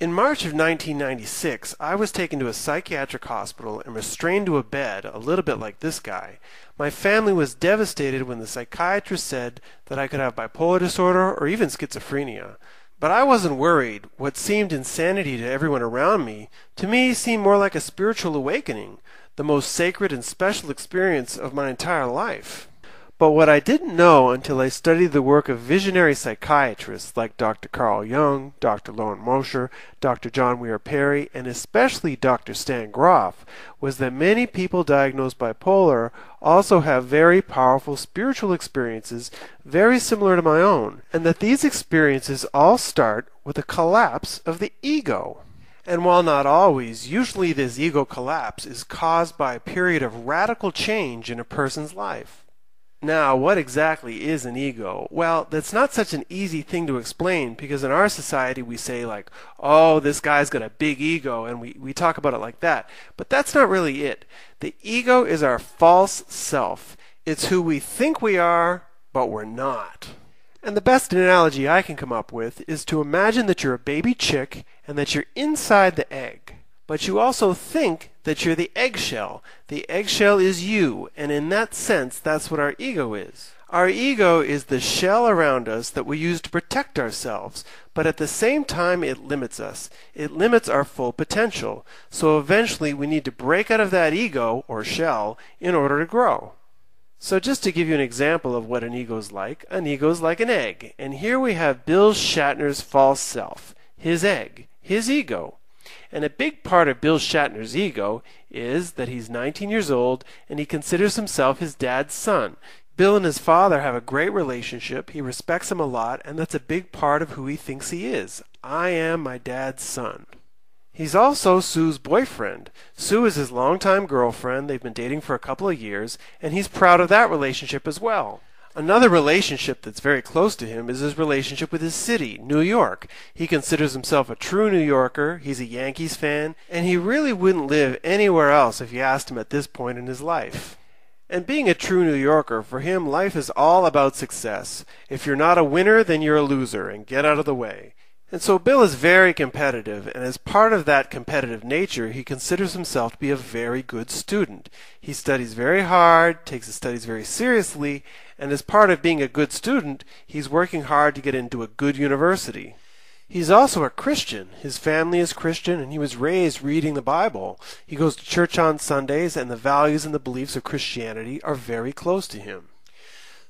In March of 1996, I was taken to a psychiatric hospital and restrained to a bed, a little bit like this guy. My family was devastated when the psychiatrist said that I could have bipolar disorder or even schizophrenia. But I wasn't worried. What seemed insanity to everyone around me, to me seemed more like a spiritual awakening, the most sacred and special experience of my entire life. But what I didn't know until I studied the work of visionary psychiatrists like Dr. Carl Jung, Dr. Lauren Mosher, Dr. John Weir Perry, and especially Dr. Stan Grof, was that many people diagnosed bipolar also have very powerful spiritual experiences very similar to my own, and that these experiences all start with a collapse of the ego. And while not always, usually this ego collapse is caused by a period of radical change in a person's life. Now, what exactly is an ego? Well, that's not such an easy thing to explain because in our society we say like, oh, this guy's got a big ego, and we talk about it like that. But that's not really it. The ego is our false self. It's who we think we are, but we're not. And the best analogy I can come up with is to imagine that you're a baby chick and that you're inside the egg. But you also think that you're the eggshell. The eggshell is you, and in that sense, that's what our ego is. Our ego is the shell around us that we use to protect ourselves, but at the same time it limits us. It limits our full potential. So eventually we need to break out of that ego, or shell, in order to grow. So just to give you an example of what an ego is like an egg. And here we have Bill Shatner's false self, his egg, his ego. And a big part of Bill Shatner's ego is that he's 19 years old and he considers himself his dad's son. Bill and his father have a great relationship, he respects him a lot, and that's a big part of who he thinks he is. I am my dad's son. He's also Sue's boyfriend. Sue is his longtime girlfriend, they've been dating for a couple of years, and he's proud of that relationship as well. Another relationship that's very close to him is his relationship with his city, New York. He considers himself a true New Yorker, he's a Yankees fan, and he really wouldn't live anywhere else if you asked him at this point in his life. And being a true New Yorker, for him, life is all about success. If you're not a winner, then you're a loser, and get out of the way. And so Bill is very competitive, and as part of that competitive nature, he considers himself to be a very good student. He studies very hard, takes his studies very seriously, and as part of being a good student, he's working hard to get into a good university. He's also a Christian. His family is Christian, and he was raised reading the Bible. He goes to church on Sundays, and the values and the beliefs of Christianity are very close to him.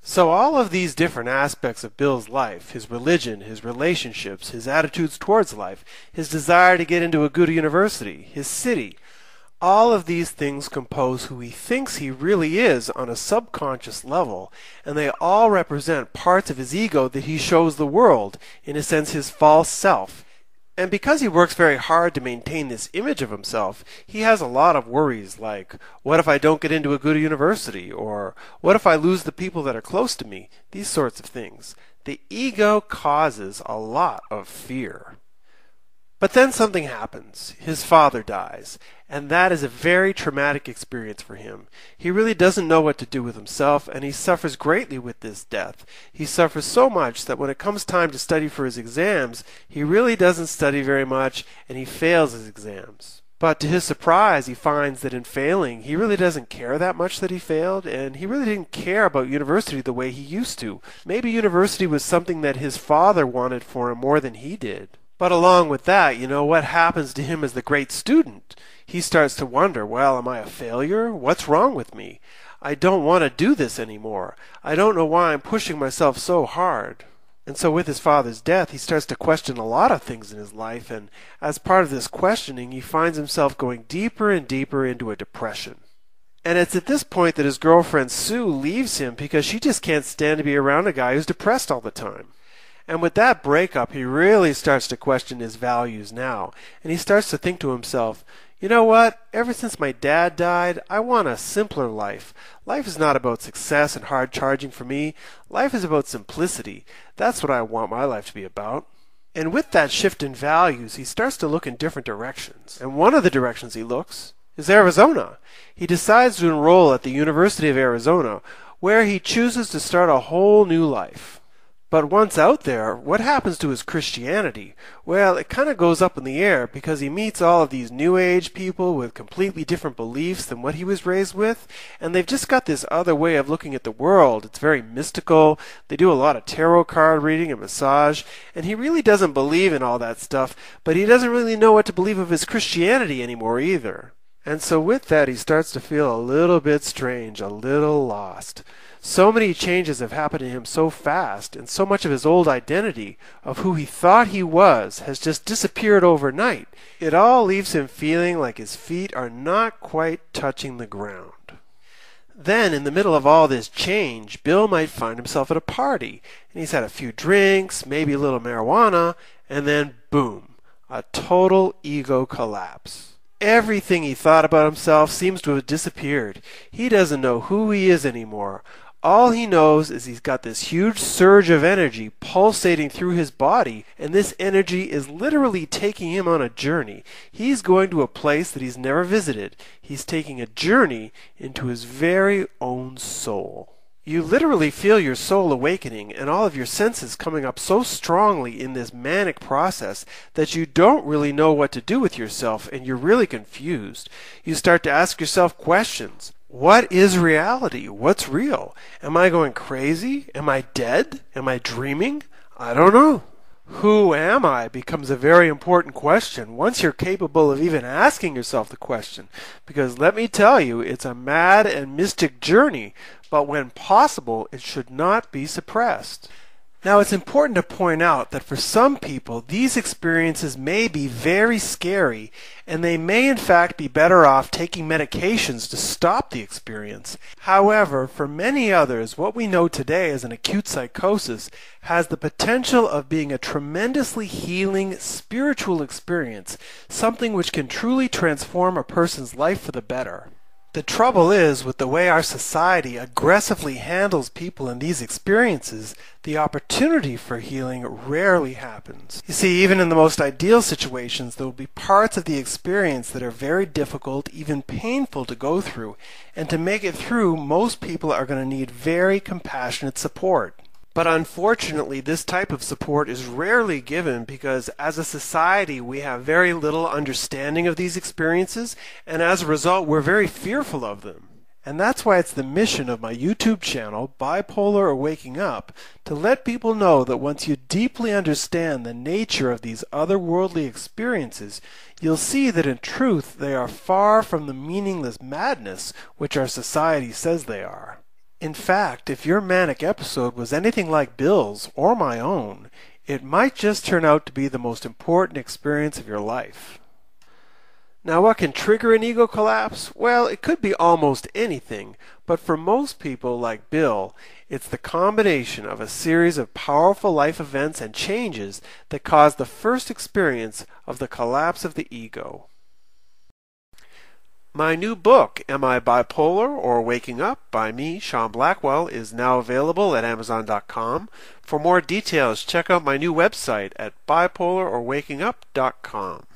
So all of these different aspects of Bill's life, his religion, his relationships, his attitudes towards life, his desire to get into a good university, his city, all of these things compose who he thinks he really is on a subconscious level, and they all represent parts of his ego that he shows the world, in a sense his false self. And because he works very hard to maintain this image of himself, he has a lot of worries like, what if I don't get into a good university? Or what if I lose the people that are close to me? These sorts of things. The ego causes a lot of fear. But then something happens. His father dies, and that is a very traumatic experience for him. He really doesn't know what to do with himself, and he suffers greatly with this death. He suffers so much that when it comes time to study for his exams, he really doesn't study very much, and he fails his exams. But to his surprise, he finds that in failing, he really doesn't care that much that he failed, and he really didn't care about university the way he used to. Maybe university was something that his father wanted for him more than he did. But along with that, what happens to him as the great student? He starts to wonder, well, am I a failure? What's wrong with me? I don't want to do this anymore. I don't know why I'm pushing myself so hard. And so with his father's death, he starts to question a lot of things in his life, and as part of this questioning, he finds himself going deeper and deeper into a depression. And it's at this point that his girlfriend Sue leaves him because she just can't stand to be around a guy who's depressed all the time. And with that breakup, he really starts to question his values now. And he starts to think to himself, you know what? Ever since my dad died, I want a simpler life. Life is not about success and hard charging for me. Life is about simplicity. That's what I want my life to be about. And with that shift in values, he starts to look in different directions. And one of the directions he looks is Arizona. He decides to enroll at the University of Arizona, where he chooses to start a whole new life. But once out there, what happens to his Christianity? Well, it kind of goes up in the air because he meets all of these New Age people with completely different beliefs than what he was raised with, and they've just got this other way of looking at the world. It's very mystical. They do a lot of tarot card reading and massage, and he really doesn't believe in all that stuff, but he doesn't really know what to believe of his Christianity anymore either. And so with that, he starts to feel a little bit strange, a little lost. So many changes have happened to him so fast, and so much of his old identity, of who he thought he was, has just disappeared overnight. It all leaves him feeling like his feet are not quite touching the ground. Then, in the middle of all this change, Bill might find himself at a party, and he's had a few drinks, maybe a little marijuana, and then boom, a total ego collapse. Everything he thought about himself seems to have disappeared. He doesn't know who he is anymore. All he knows is he's got this huge surge of energy pulsating through his body, and this energy is literally taking him on a journey. He's going to a place that he's never visited. He's taking a journey into his very own soul. You literally feel your soul awakening and all of your senses coming up so strongly in this manic process that you don't really know what to do with yourself, and you're really confused. You start to ask yourself questions. What is reality? What's real? Am I going crazy? Am I dead? Am I dreaming? I don't know. Who am I becomes a very important question once you're capable of even asking yourself the question, because let me tell you, it's a mad and mystic journey, but when possible, it should not be suppressed. Now, it's important to point out that for some people, these experiences may be very scary, and they may in fact be better off taking medications to stop the experience. However, for many others, what we know today as an acute psychosis has the potential of being a tremendously healing spiritual experience, something which can truly transform a person's life for the better. The trouble is, with the way our society aggressively handles people in these experiences, the opportunity for healing rarely happens. You see, even in the most ideal situations, there will be parts of the experience that are very difficult, even painful to go through, and to make it through, most people are going to need very compassionate support. But unfortunately, this type of support is rarely given because as a society we have very little understanding of these experiences, and as a result we're very fearful of them. And that's why it's the mission of my YouTube channel, Bipolar or Waking Up, to let people know that once you deeply understand the nature of these otherworldly experiences, you'll see that in truth they are far from the meaningless madness which our society says they are. In fact, if your manic episode was anything like Bill's or my own, it might just turn out to be the most important experience of your life. Now, what can trigger an ego collapse? Well, it could be almost anything, but for most people, like Bill, it's the combination of a series of powerful life events and changes that cause the first experience of the collapse of the ego. My new book, Am I Bipolar or Waking Up? By me, Sean Blackwell, is now available at Amazon.com. For more details, check out my new website at bipolarorwakingup.com.